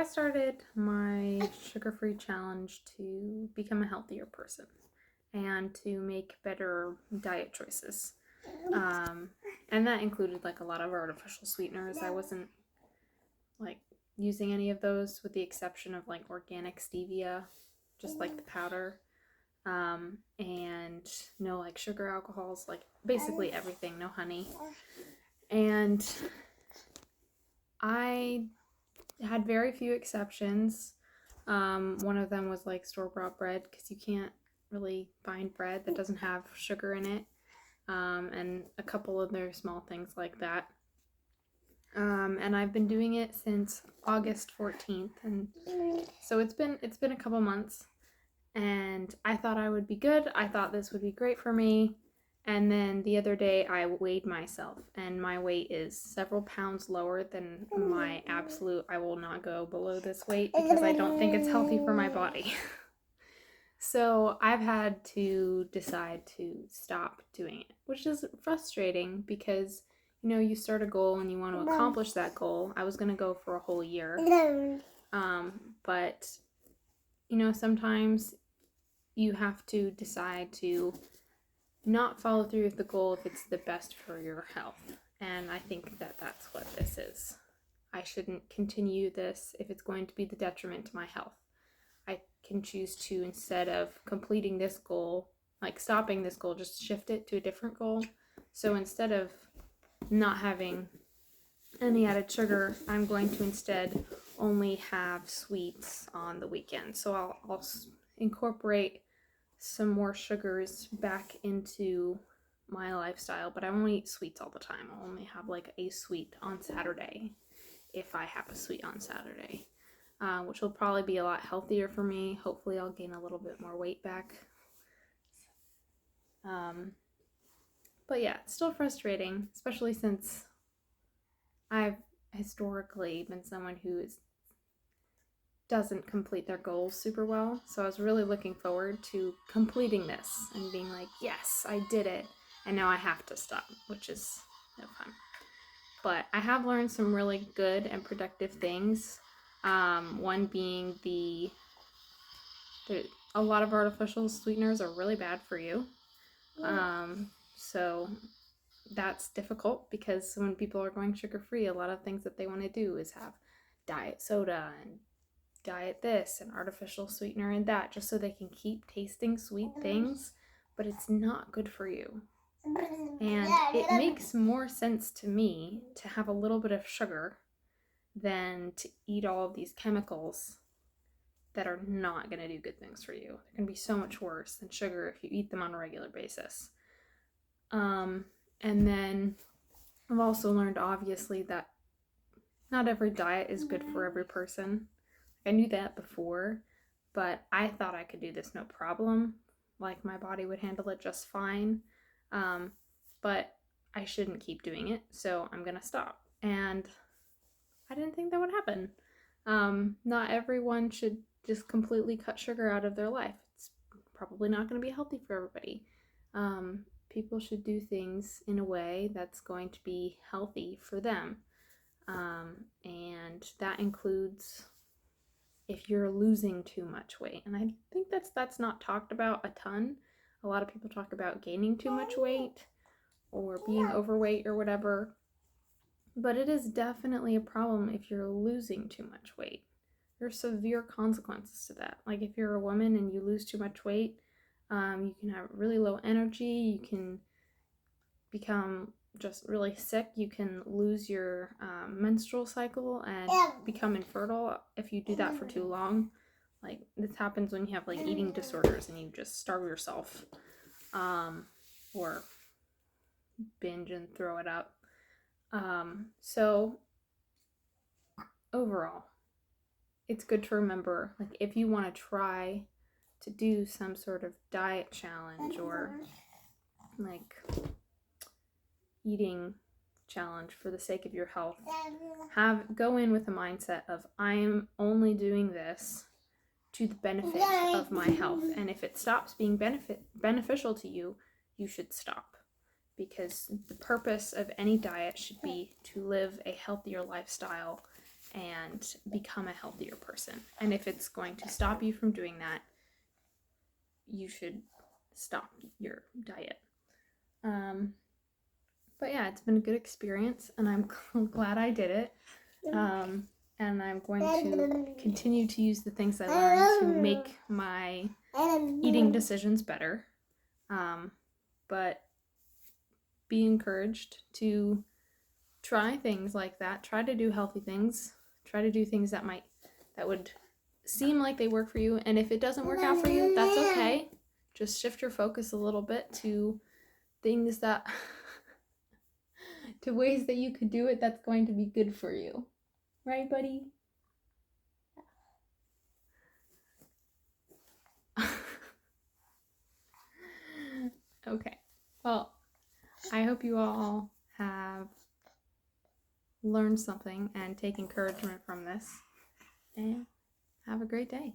I started my sugar-free challenge to become a healthier person and to make better diet choices. And that included like a lot of artificial sweeteners. I wasn't like using any of those with the exception of like organic stevia, just like the powder. And no like sugar alcohols, like basically everything, no honey. And I had very few exceptions. One of them was like store-bought bread, because you can't really find bread that doesn't have sugar in it, and a couple other small things like that. And I've been doing it since August 14th, and so it's been a couple months, and I thought I would be good. I thought this would be great for me. And then the other day I weighed myself, and my weight is several pounds lower than my absolute. I will not go below this weight because I don't think it's healthy for my body. So I've had to decide to stop doing it, which is frustrating because, you know, you start a goal and you want to accomplish that goal. I was going to go for a whole year. But, you know, sometimes you have to decide to not follow through with the goal if it's the best for your health. And I think that that's what this is. I shouldn't continue this if it's going to be the detriment to my health. I can choose to, instead of completing this goal, like stopping this goal, just shift it to a different goal. So instead of not having any added sugar, I'm going to instead only have sweets on the weekend. So I'll incorporate some more sugars back into my lifestyle, but I won't eat sweets all the time. I'll only have like a sweet on Saturday, if I have a sweet on Saturday, which will probably be a lot healthier for me. Hopefully I'll gain a little bit more weight back. But yeah, it's still frustrating, especially since I've historically been someone who doesn't complete their goals super well. So I was really looking forward to completing this and being like, yes, I did it. And now I have to stop, which is no fun. But I have learned some really good and productive things. One being a lot of artificial sweeteners are really bad for you. So that's difficult because when people are going sugar-free, a lot of things that they want to do is have diet soda and diet this and artificial sweetener and that, just so they can keep tasting sweet things, but it's not good for you. And it makes more sense to me to have a little bit of sugar than to eat all of these chemicals that are not going to do good things for you. They're going to be so much worse than sugar if you eat them on a regular basis. And then I've also learned, obviously, that not every diet is good for every person. I knew that before, but I thought I could do this no problem. Like, my body would handle it just fine. But I shouldn't keep doing it, so I'm gonna stop. And I didn't think that would happen. Not everyone should just completely cut sugar out of their life. It's probably not going to be healthy for everybody. People should do things in a way that's going to be healthy for them. And that includes if you're losing too much weight. And I think that's not talked about a ton. A lot of people talk about gaining too much weight or being overweight or whatever. But it is definitely a problem if you're losing too much weight. There are severe consequences to that. Like, if you're a woman and you lose too much weight, you can have really low energy, you can become just really sick, you can lose your menstrual cycle and become infertile if you do that for too long. Like, this happens when you have like eating disorders and you just starve yourself, or binge and throw it up. So overall, it's good to remember, like, if you want to try to do some sort of diet challenge or like eating challenge for the sake of your health, go in with a mindset of, I'm only doing this to the benefit of my health, and if it stops being beneficial to you, you should stop, because the purpose of any diet should be to live a healthier lifestyle and become a healthier person. And if it's going to stop you from doing that, you should stop your diet. But yeah, it's been a good experience, and I'm glad I did it. And I'm going to continue to use the things I learned to make my eating decisions better. But be encouraged to try things like that. Try to do healthy things. Try to do things that would seem like they work for you. And if it doesn't work out for you, that's okay. Just shift your focus a little bit to things that to ways that you could do it that's going to be good for you. Right, buddy? Okay. Well, I hope you all have learned something and take encouragement from this. And have a great day.